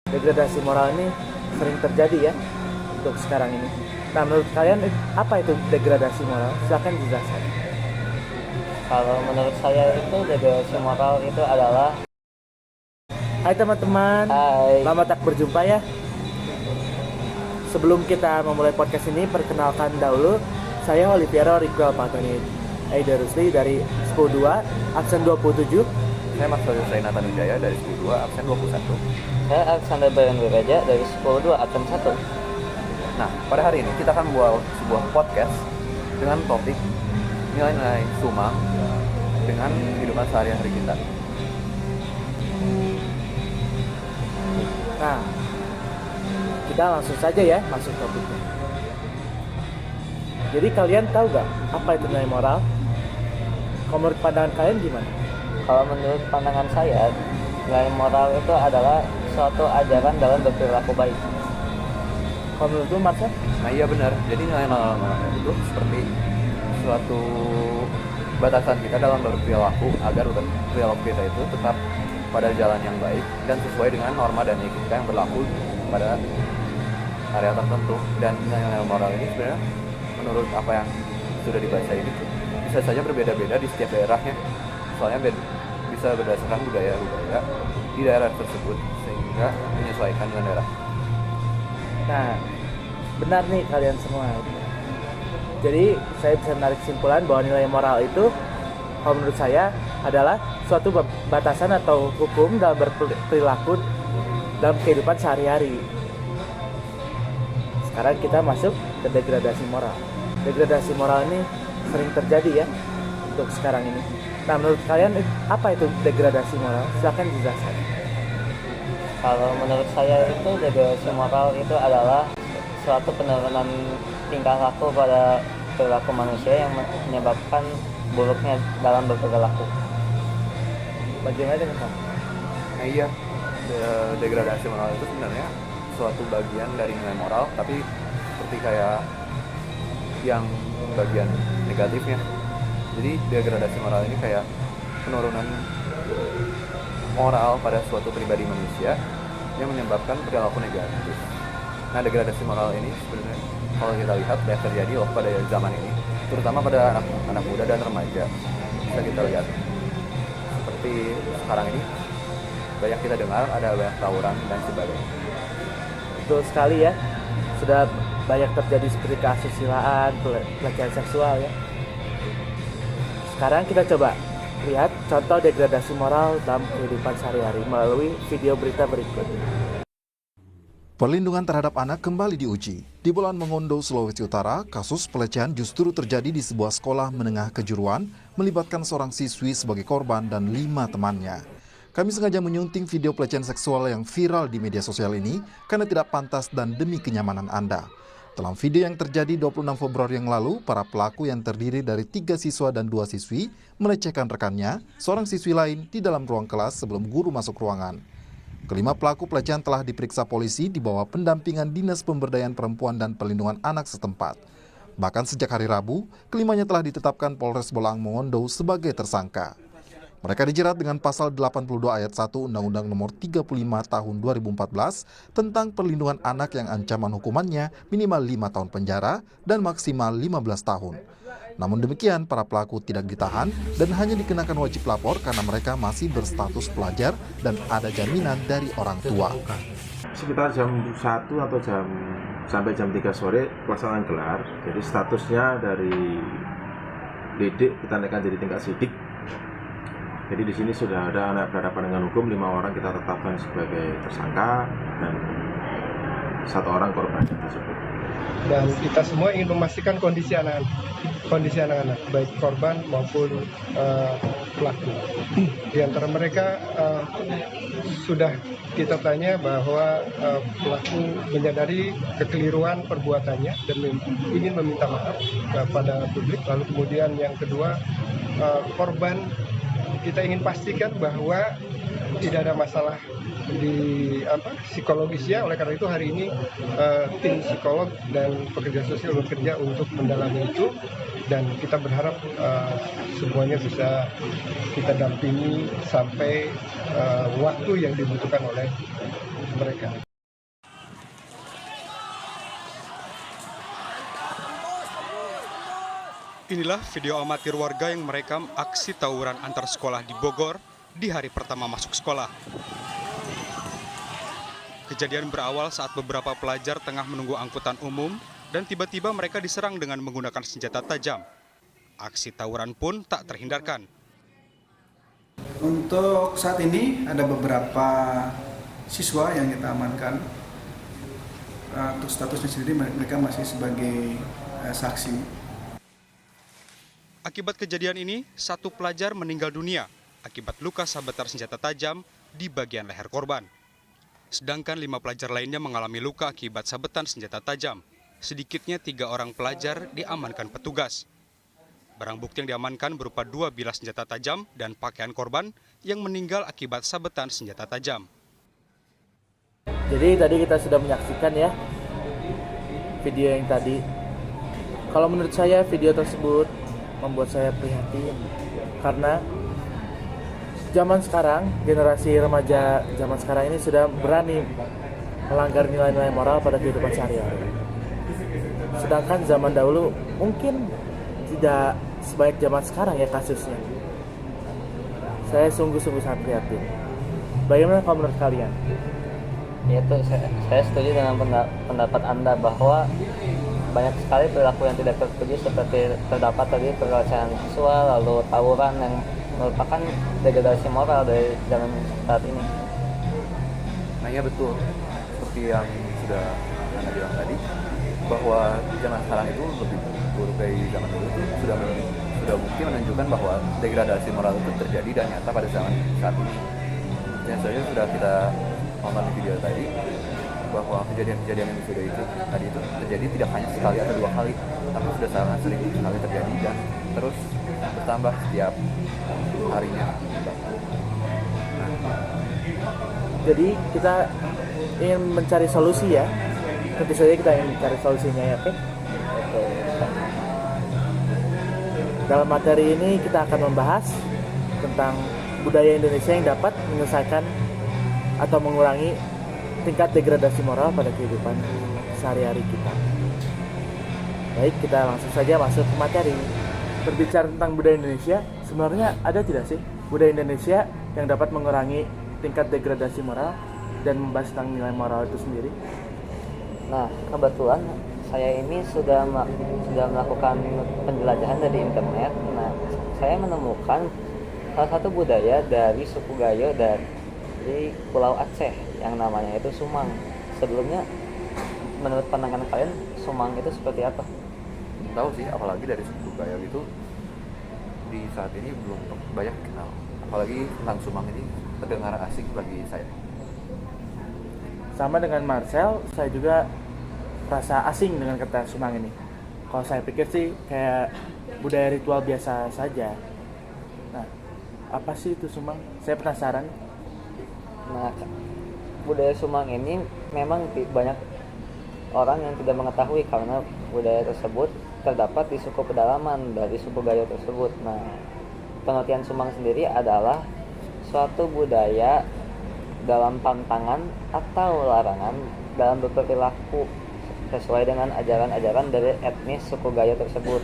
Degradasi moral ini sering terjadi ya untuk sekarang ini. Nah, menurut kalian apa itu degradasi moral? Silakan dijelaskan. Kalau menurut saya itu degradasi moral itu adalah Hai teman-teman, lama tak berjumpa ya. Sebelum kita memulai podcast ini, perkenalkan dahulu, saya Oliviero Riquel Patoni Aida Rusli dari 10.2 absen 27. Saya Maxwell Yusrain Wijaya dari 10.2 absen 21. saya Alexander Bayan Wiraja dari 10.2 absen 1. Nah, pada hari ini kita akan membuat sebuah podcast dengan topik nilai-nilai Sumang dengan kehidupan sehari-hari kita. Nah, kita langsung saja ya masuk topiknya. Jadi kalian tahu gak apa itu nilai moral? Kalau menurut pandangan kalian gimana? Kalau menurut pandangan saya, nilai moral itu adalah suatu ajaran dalam berperilaku baik. Kalau menurut lu Marcel? Nah iya benar, jadi nilai moral itu seperti suatu batasan kita dalam berperilaku agar perilaku kita itu tetap pada jalan yang baik dan sesuai dengan norma dan etika yang berlaku pada area tertentu. Dan nilai moral ini sebenarnya menurut apa yang sudah dibaca ini bisa saja berbeda-beda di setiap daerahnya, soalnya bisa berdasarkan budaya di daerah tersebut sehingga menyesuaikan dengan daerah. Nah, benar nih kalian semua. Jadi saya bisa menarik kesimpulan bahwa nilai moral itu, kalau menurut saya, adalah suatu batasan atau hukum dalam berperilaku dalam kehidupan sehari-hari. Sekarang kita masuk ke degradasi moral. Degradasi moral ini sering terjadi ya untuk sekarang ini. Nah, menurut kalian apa itu degradasi moral? Silakan dijelaskan. Kalau menurut saya itu degradasi moral itu adalah suatu penurunan tingkah laku pada perilaku manusia yang menyebabkan buruknya dalam berperilaku. Bagaimana dengan kamu? Nah iya, degradasi moral itu sebenarnya suatu bagian dari nilai moral, tapi seperti kayak yang bagian negatifnya. Jadi degradasi moral ini kayak penurunan moral pada suatu pribadi manusia yang menyebabkan perilaku negatif. Nah, degradasi moral ini sebenarnya kalau kita lihat banyak terjadi pada zaman ini, terutama pada anak muda dan remaja. Bisa kita lihat seperti sekarang ini banyak kita dengar ada banyak tawuran dan sebagainya. Betul sekali ya. Sudah banyak terjadi seperti keasusilaan, pelecehan seksual ya. Sekarang kita coba lihat contoh degradasi moral dalam kehidupan sehari-hari melalui video berita berikut. Perlindungan terhadap anak kembali diuji. Di Bolan Mongondo, Sulawesi Utara, kasus pelecehan justru terjadi di sebuah sekolah menengah kejuruan, melibatkan seorang siswi sebagai korban dan 5 temannya. Kami sengaja menyunting video pelecehan seksual yang viral di media sosial ini karena tidak pantas dan demi kenyamanan Anda. Dalam video yang terjadi 26 Februari yang lalu, para pelaku yang terdiri dari 3 siswa dan 2 siswi melecehkan rekannya, seorang siswi lain di dalam ruang kelas sebelum guru masuk ruangan. Kelima pelaku pelecehan telah diperiksa polisi di bawah pendampingan Dinas Pemberdayaan Perempuan dan Perlindungan Anak setempat. Bahkan sejak hari Rabu, kelimanya telah ditetapkan Polres Bolang Mongondo sebagai tersangka. Mereka dijerat dengan pasal 82 ayat 1 Undang-Undang Nomor 35 Tahun 2014 tentang perlindungan anak yang ancaman hukumannya minimal 5 tahun penjara dan maksimal 15 tahun. Namun demikian, para pelaku tidak ditahan dan hanya dikenakan wajib lapor karena mereka masih berstatus pelajar dan ada jaminan dari orang tua. Sekitar jam 1 atau sampai jam 3 sore pelaksanaan gelar. Jadi statusnya dari lidik kita naikkan jadi tingkat sidik. Jadi di sini sudah ada anak berhadapan dengan hukum, 5 orang kita tetapkan sebagai tersangka dan 1 orang korban tersebut. Dan kita semua ingin memastikan kondisi anak-anak, baik korban maupun pelaku. Di antara mereka sudah kita tanya bahwa pelaku menyadari kekeliruan perbuatannya dan ingin meminta maaf kepada publik. Lalu kemudian yang kedua, korban kita ingin pastikan bahwa tidak ada masalah di psikologisnya. Oleh karena itu hari ini tim psikolog dan pekerja sosial bekerja untuk mendalami itu, dan kita berharap semuanya bisa kita dampingi sampai waktu yang dibutuhkan oleh mereka. Inilah video amatir warga yang merekam aksi tawuran antar sekolah di Bogor di hari pertama masuk sekolah. Kejadian berawal saat beberapa pelajar tengah menunggu angkutan umum dan tiba-tiba mereka diserang dengan menggunakan senjata tajam. Aksi tawuran pun tak terhindarkan. Untuk saat ini ada beberapa siswa yang kita amankan. Untuk statusnya sendiri mereka masih sebagai saksi. Akibat kejadian ini, satu pelajar meninggal dunia akibat luka sabetan senjata tajam di bagian leher korban. Sedangkan 5 pelajar lainnya mengalami luka akibat sabetan senjata tajam. Sedikitnya 3 orang pelajar diamankan petugas. Barang bukti yang diamankan berupa 2 bilah senjata tajam dan pakaian korban yang meninggal akibat sabetan senjata tajam. Jadi tadi kita sudah menyaksikan ya video yang tadi. Kalau menurut saya video tersebut membuat saya prihatin karena zaman sekarang, generasi remaja zaman sekarang ini sudah berani melanggar nilai-nilai moral pada kehidupan sehari-hari. Sedangkan zaman dahulu mungkin tidak sebaik zaman sekarang ya kasusnya. Saya sungguh-sungguh sangat prihatin. Bagaimana kalau menurut kalian? Yaitu saya setuju dengan pendapat Anda bahwa banyak sekali perilaku yang tidak terpuji seperti terdapat tadi pelecehan seksual, lalu tawuran yang merupakan degradasi moral dari zaman saat ini. Nah iya betul, seperti yang sudah Anda bilang tadi, bahwa zaman sekarang itu lebih buruk dari zaman dulu itu sudah bukti menunjukkan bahwa degradasi moral itu terjadi dan nyata pada zaman saat ini. Yang saja sudah kita nonton di video tadi, bahwa kejadian-kejadian yang sudah itu tadi itu terjadi tidak hanya sekali atau 2 kali, tapi sudah sangat sering sekali terjadi dan terus bertambah setiap harinya. Jadi kita ingin mencari solusi ya. Tentu saja kita ingin mencari solusinya ya, oke? Dalam materi ini kita akan membahas tentang budaya Indonesia yang dapat menyelesaikan atau mengurangi tingkat degradasi moral pada kehidupan sehari-hari kita. Baik, kita langsung saja masuk ke materi. Berbicara tentang budaya Indonesia, sebenarnya ada tidak sih budaya Indonesia yang dapat mengurangi tingkat degradasi moral dan membahas tentang nilai moral itu sendiri? Nah, kebetulan saya ini sudah melakukan penjelajahan dari internet. Nah, saya menemukan salah satu budaya dari suku Gayo dari Pulau Aceh yang namanya itu Sumang. Sebelumnya, menurut pandangan kalian, Sumang itu seperti apa? Tahu sih, apalagi dari suku Gayo itu di saat ini belum banyak kenal. Apalagi tentang Sumang ini terdengar asing bagi saya. Sama dengan Marcel, saya juga rasa asing dengan kata Sumang ini. Kalau saya pikir sih kayak budaya ritual biasa saja. Nah, apa sih itu Sumang? Saya penasaran. Nah, budaya Sumang ini memang banyak orang yang tidak mengetahui karena budaya tersebut terdapat di suku pedalaman dari suku Gayo tersebut. Nah, pengertian Sumang sendiri adalah suatu budaya dalam pantangan atau larangan dalam berperilaku sesuai dengan ajaran-ajaran dari etnis suku Gayo tersebut.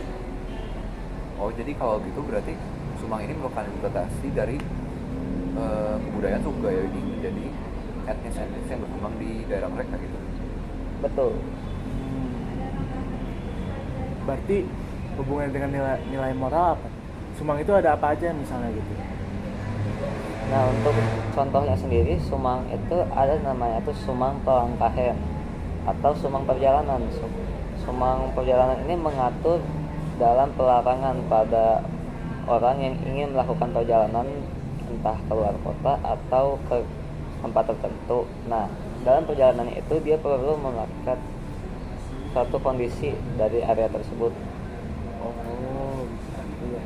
Oh, jadi kalau gitu berarti Sumang ini merupakan interpretasi dari kebudayaan suku Gayo ini menjadi etnis-etnis yang berkembang di daerah mereka gitu. Betul. Berarti hubungan dengan nilai moral apa? Sumang itu ada apa aja misalnya gitu? Nah, untuk contohnya sendiri, Sumang itu ada namanya itu Sumang Pelangkahen atau Sumang Perjalanan. Sumang Perjalanan ini mengatur dalam pelarangan pada orang yang ingin melakukan perjalanan entah keluar kota atau ke tempat tertentu. Nah, dalam perjalanan itu dia perlu melakukan satu kondisi dari area tersebut. Oh, iya.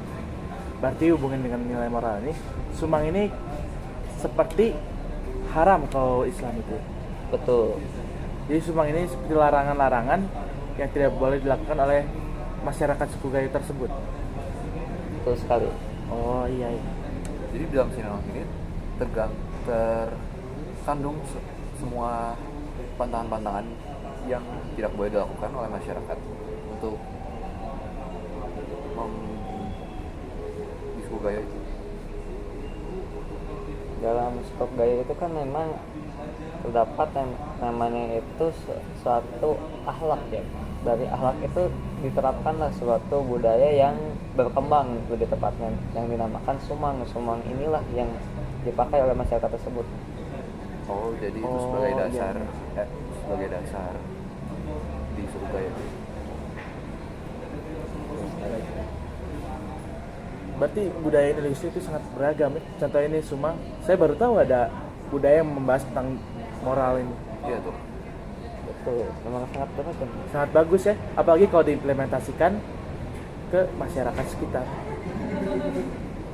Berarti hubungan dengan nilai moral ini, Sumang ini seperti haram kalau Islam itu. Betul. Jadi Sumang ini seperti larangan-larangan yang tidak boleh dilakukan oleh masyarakat suku Gayo tersebut. Betul sekali. Oh iya. Jadi dalam sinetron ini terkandung semua pantangan-pantangan yang tidak boleh dilakukan oleh masyarakat untuk diskusi gaya itu. Dalam skop gaya itu kan memang terdapat yang namanya itu suatu akhlak ya. Dari akhlak itu diterapkanlah suatu budaya yang berkembang, lebih tepatnya yang dinamakan sumang. Sumang inilah yang dipakai oleh masyarakat tersebut. Oh, jadi itu sebagai dasar sebagai dasar di suku gaya. Berarti budaya Indonesia itu sangat beragam ya. Contoh ini Sumang, saya baru tahu ada budaya yang membahas tentang moral ini. Iya tuh. Betul, memang sangat beragam. Sangat bagus ya, apalagi kalau diimplementasikan ke masyarakat sekitar.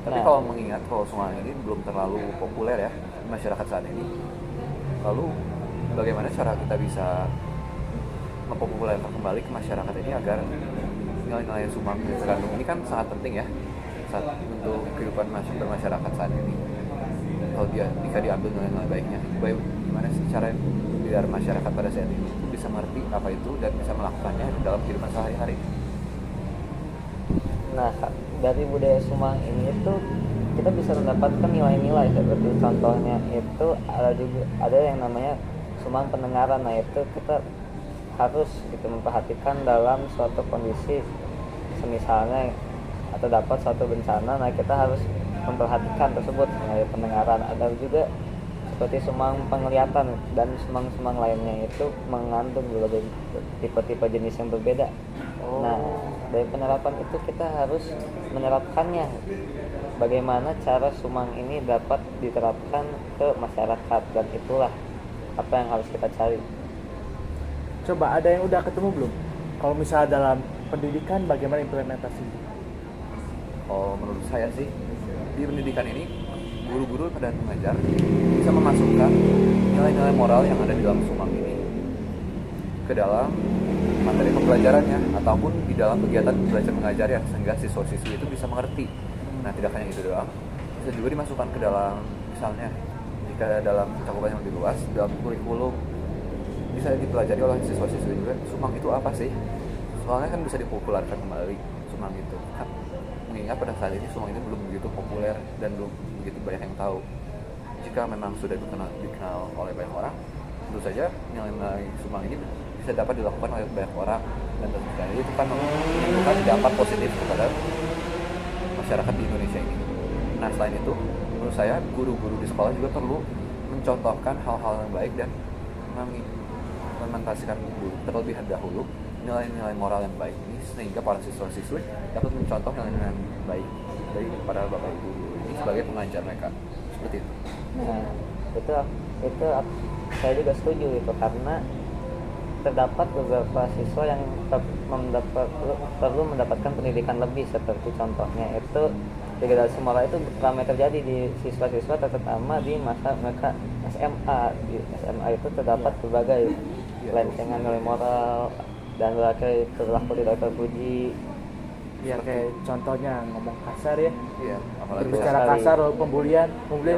Tapi kalau mengingat kalau Sumang ini belum terlalu populer ya di masyarakat saat ini, lalu bagaimana cara kita bisa mempopulerkan kembali ke masyarakat ini agar nilai-nilai Sumang yang terkandung ini kan sangat penting ya untuk kehidupan masyarakat saat ini. Kalau jika diambil nilai-nilai baiknya, bagaimana sih cara biar masyarakat pada saat ini bisa mengerti apa itu dan bisa melakukannya dalam kehidupan sehari-hari? Nah, dari budaya Sumang ini itu kita bisa mendapatkan nilai-nilai seperti contohnya itu ada yang namanya Sumang pendengaran. Nah, itu kita harus memperhatikan dalam suatu kondisi semisalnya atau dapat suatu bencana, nah kita harus memperhatikan tersebut dari pendengaran. Ada juga seperti Sumang penglihatan dan Sumang-Sumang lainnya itu mengandung berbagai tipe-tipe jenis yang berbeda. Nah, dari penerapan itu kita harus menerapkannya. Bagaimana cara Sumang ini dapat diterapkan ke masyarakat, dan itulah apa yang harus kita cari. Coba ada yang udah ketemu belum? Kalau misalnya dalam pendidikan bagaimana implementasinya? Oh, menurut saya sih di pendidikan ini guru-guru dan pengajar bisa memasukkan nilai-nilai moral yang ada di dalam Sumang ini ke dalam materi pembelajarannya ataupun di dalam kegiatan belajar mengajar ya, sehingga siswa-siswi itu bisa mengerti. Nah, tidak hanya itu doang, bisa juga dimasukkan ke dalam, misalnya jika dalam cakupan yang lebih luas, dalam kurikulum bisa dipelajari oleh siswa-siswi juga. Sumang itu apa sih? Soalnya kan bisa dipopulerkan kembali Sumang itu. Kan mengingat pada saat ini Sumang ini belum begitu populer dan belum begitu banyak yang tahu. Jika memang sudah dikenal oleh banyak orang, tentu saja nilai-nilai Sumang ini bisa dapat dilakukan oleh banyak orang, dan tentu saja itu kan menimbulkan dampak positif kepada masyarakat di Indonesia ini. Nah, selain itu, menurut saya guru-guru di sekolah juga perlu mencontohkan hal-hal yang baik dan mengimplementasikan terlebih dahulu nilai-nilai moral yang baik ini, sehingga para siswa-siswi dapat mencontoh nilai-nilai yang baik dari para bapak ibu ini sebagai pengajar mereka, seperti itu. Nah, itu saya juga setuju itu, karena terdapat beberapa siswa yang perlu mendapatkan pendidikan lebih, seperti contohnya itu degradasi moral itu ramai terjadi di siswa-siswa, terutama di masa mereka SMA. Di SMA itu terdapat berbagai pelencengan nilai moral dan perilaku tidak terpuji. Ya kayak contohnya ngomong kasar ya. Iya, apalagi Berbicara kasar, pembulian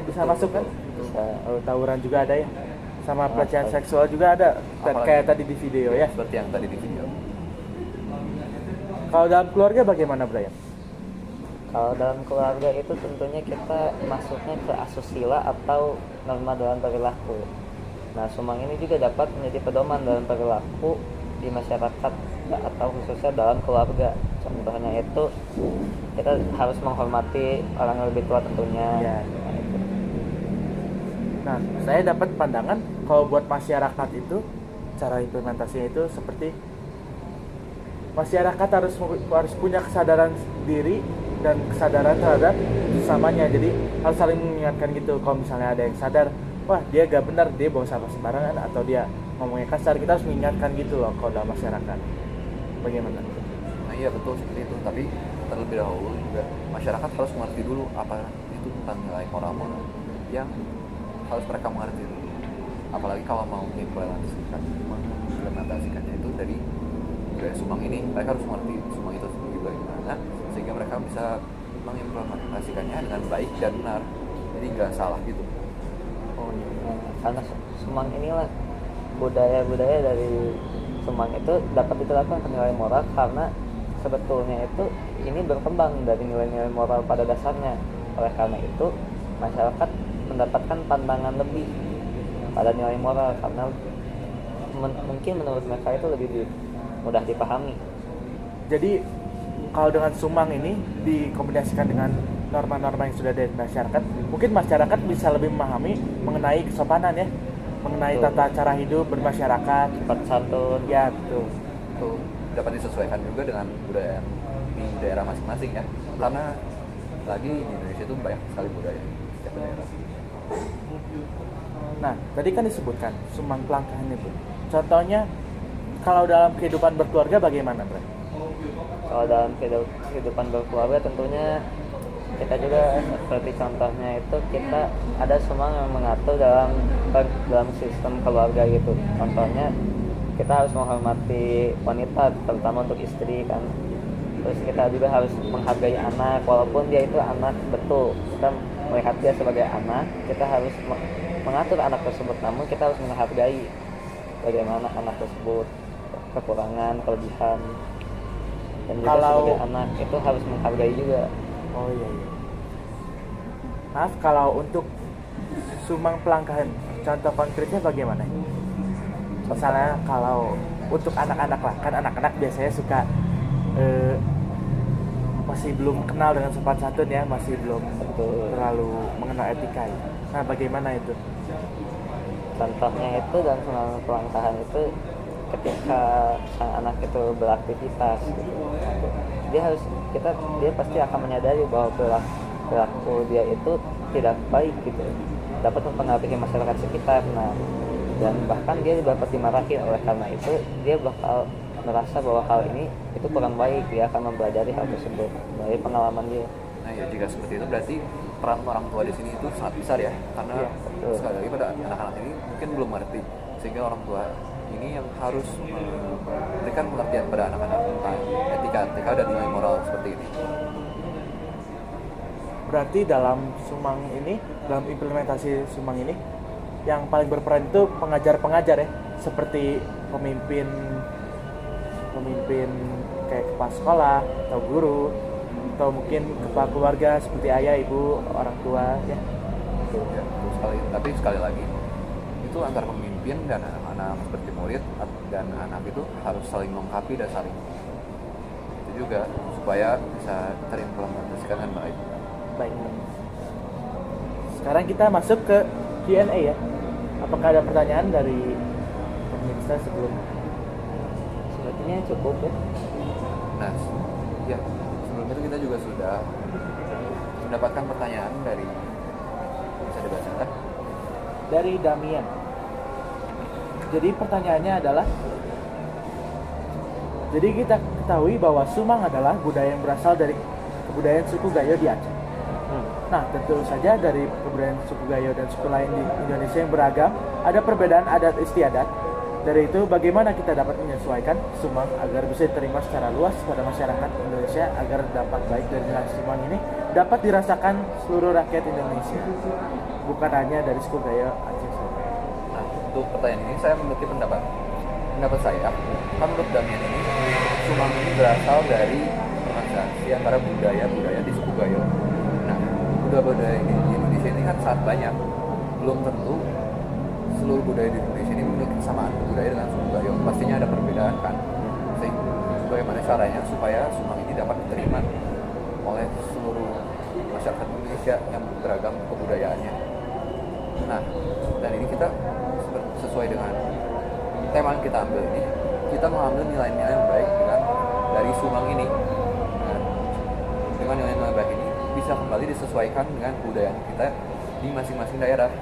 bisa masuk kan? Bisa. Tawuran juga ada ya. Sama pelecehan seksual juga ada, kayak tadi di video ya. Seperti yang tadi di video. Kalau dalam keluarga bagaimana, Brian? Kalau dalam keluarga itu tentunya kita masuknya ke asusila atau norma dalam perilaku. Nah, Sumang ini juga dapat menjadi pedoman dalam perilaku di masyarakat atau khususnya dalam keluarga. Contohnya itu kita harus menghormati orang yang lebih tua tentunya. Ya. Nah, saya dapat pandangan kalau buat masyarakat itu cara implementasinya itu seperti masyarakat harus punya kesadaran diri dan kesadaran terhadap sesamanya. Jadi harus saling mengingatkan gitu. Kalau misalnya ada yang sadar, wah dia gak benar, dia bawa sampah sembarangan atau dia ngomongnya kasar, kita harus mengingatkan gitu loh kalau dalam masyarakat. Bagaimana? Nah, iya betul seperti itu. Tapi terlebih dahulu juga masyarakat harus mengerti dulu apa itu tentang nilai moral-moral yang harus mereka mengerti dulu. Apalagi kalau mau mengimplementasikannya itu dari budaya Sumang ini, mereka harus mengerti Sumang itu sebagai bagaimana, sehingga mereka bisa mengimplementasikannya dengan baik dan benar, jadi nggak salah gitu. Karena Sumang inilah budaya-budaya dari Sumang itu dapat diterapkan ke nilai moral karena sebetulnya itu ini berkembang dari nilai-nilai moral pada dasarnya. Oleh karena itu masyarakat mendapatkan pandangan lebih pada nilai moral karena mungkin menurut mereka itu lebih mudah dipahami. Jadi kalau dengan Sumang ini dikombinasikan dengan norma-norma yang sudah ada di masyarakat, mungkin masyarakat bisa lebih memahami mengenai kesopanan ya, mengenai tata cara hidup bermasyarakat, Sopan santun. ya betul. Itu dapat disesuaikan juga dengan budaya di daerah masing-masing ya, karena lagi di Indonesia itu banyak sekali budaya di setiap daerah. Nah, tadi kan disebutkan Sumang Pelangkahan itu. Contohnya kalau dalam kehidupan berkeluarga bagaimana, Bre? Kalau dalam kehidupan berkeluarga tentunya kita juga seperti contohnya itu kita ada Sumang yang mengatur dalam sistem keluarga gitu. Contohnya kita harus menghormati wanita, terutama untuk istri kan. Terus kita juga harus menghargai anak, walaupun dia itu anak betul. Kita melihat dia sebagai anak, kita harus mengatur anak tersebut, namun kita harus menghargai bagaimana anak tersebut, kekurangan, kelebihan. Dan juga sebagai anak itu harus menghargai juga. Oh iya. Maaf, kalau untuk Sumang Pelangkahan, contoh konkretnya bagaimana? Misalnya kalau untuk anak-anak lah, kan anak-anak biasanya suka masih belum kenal dengan sopan santun ya, masih belum terlalu mengenal etika ya. Nah, bagaimana itu? Contohnya itu dalam Sumang Pelangkahan itu ketika sang anak itu beraktivitas gitu, dia pasti akan menyadari bahwa perilaku dia itu tidak baik gitu, dapat mempengaruhi masyarakat sekitar. Nah, dan bahkan dia dapat dimarahi. Oleh karena itu dia bakal merasa bahwa hal ini itu kurang baik, dia akan mempelajari hal tersebut dari pengalaman dia. Nah ya, jika seperti itu berarti peran orang tua di sini itu sangat besar ya, karena sekali lagi pada anak-anak ini mungkin belum mengerti, sehingga orang tua ini yang harus memberikan pengertian pada anak-anak tentang etika dan nilai moral seperti ini. Berarti dalam Sumang ini, dalam implementasi Sumang ini, yang paling berperan itu pengajar-pengajar ya, seperti pemimpin kayak kepala sekolah atau guru, atau mungkin kepala keluarga seperti ayah, ibu, orang tua ya. Ya, tapi sekali lagi itu antara pemimpin dan anak-anak seperti murid dan anak itu harus saling melengkapi dan saling itu juga supaya bisa terimplementasikan dengan baik. Baik. Sekarang kita masuk ke Q&A ya. Apakah ada pertanyaan dari pemirsa sebelum? Sepertinya cukup ya. Nah, ya sebelum itu kita juga sudah mendapatkan pertanyaan dari, bisa dibacakan? Dari Damian. Jadi pertanyaannya adalah, jadi kita ketahui bahwa Sumang adalah budaya yang berasal dari kebudayaan suku Gayo di Aceh. Nah, tentu saja dari kebudayaan suku Gayo dan suku lain di Indonesia yang beragam, ada perbedaan adat istiadat. Dari itu, bagaimana kita dapat menyesuaikan Sumang agar bisa diterima secara luas pada masyarakat Indonesia, agar dapat baik dari nilai Sumang ini dapat dirasakan seluruh rakyat Indonesia, bukan hanya dari suku Gayo Aceh saja. Nah, untuk pertanyaan ini saya memiliki pendapat saya, kan menurut Damian ini Sumang ini berasal dari transaksi antara budaya-budaya di suku Gayo. Nah, budaya-budaya di Indonesia ini kan sangat banyak, belum tentu seluruh budaya di Indonesia ini memiliki kesamaan budaya dengan suku Gayo. Pastinya ada perbedaan kan. Sehingga bagaimana caranya supaya Sumang ini dapat diterima oleh seluruh masyarakat Indonesia yang beragam kebudayaannya. Nah, dan ini kita sesuai dengan tema yang kita ambil ini, kita mengambil nilai-nilai yang baik dari Sumang ini. Nah, dengan nilai-nilai baik ini bisa kembali disesuaikan dengan kebudayaan kita di masing-masing daerah,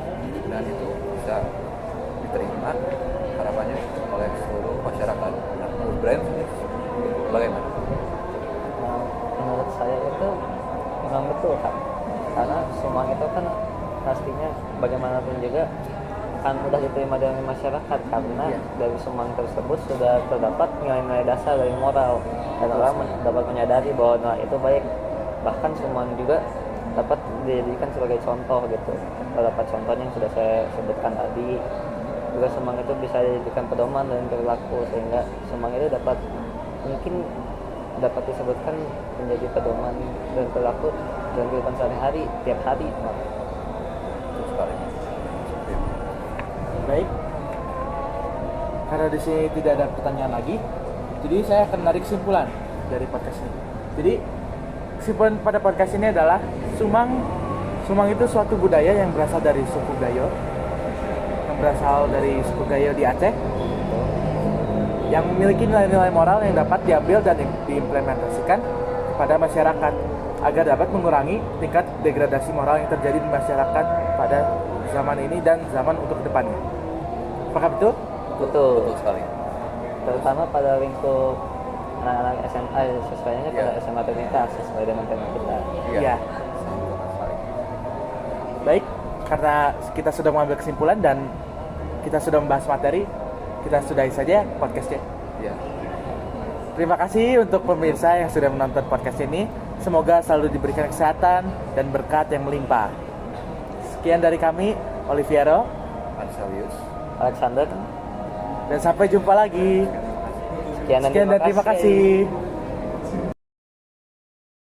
dan itu bisa diterima harapannya oleh seluruh masyarakat. Nah, menurut Brian bagaimana? Menurut saya itu memang betul kan, karena Sumang itu kan pastinya bagaimanapun juga akan mudah diterima dari masyarakat, karena dari Sumang tersebut sudah terdapat nilai-nilai dasar dari moral, dan orang dapat menyadari bahwa nilai itu baik. Bahkan Sumang juga dapat dijadikan sebagai contoh gitu. Terdapat contohnya yang sudah saya sebutkan tadi, juga Semang itu bisa dijadikan pedoman dan perilaku, sehingga Semang itu mungkin dapat disebutkan menjadi pedoman dan perilaku dalam kehidupan sehari-hari tiap hari. Betul sekali. Baik. Karena di sini tidak ada pertanyaan lagi, jadi saya akan menarik kesimpulan dari podcast ini. Jadi kesimpulan pada podcast ini adalah Sumang itu suatu budaya yang berasal dari suku Gayo, di Aceh, yang memiliki nilai-nilai moral yang dapat diambil dan diimplementasikan kepada masyarakat agar dapat mengurangi tingkat degradasi moral yang terjadi di masyarakat pada zaman ini dan zaman untuk kedepannya. Apakah betul? Betul sekali. Terutama pada lingkup anak-anak SMA, sesuainya pada SMA Trinitas sesuai dengan tema kita. Iya. Baik, karena kita sudah mengambil kesimpulan dan kita sudah membahas materi, kita sudahi saja podcastnya. Iya. Terima kasih untuk pemirsa yang sudah menonton podcast ini. Semoga selalu diberikan kesehatan dan berkat yang melimpah. Sekian dari kami, Oliviero, Anselius, Alexander, dan sampai jumpa lagi. Sekian dan terima kasih.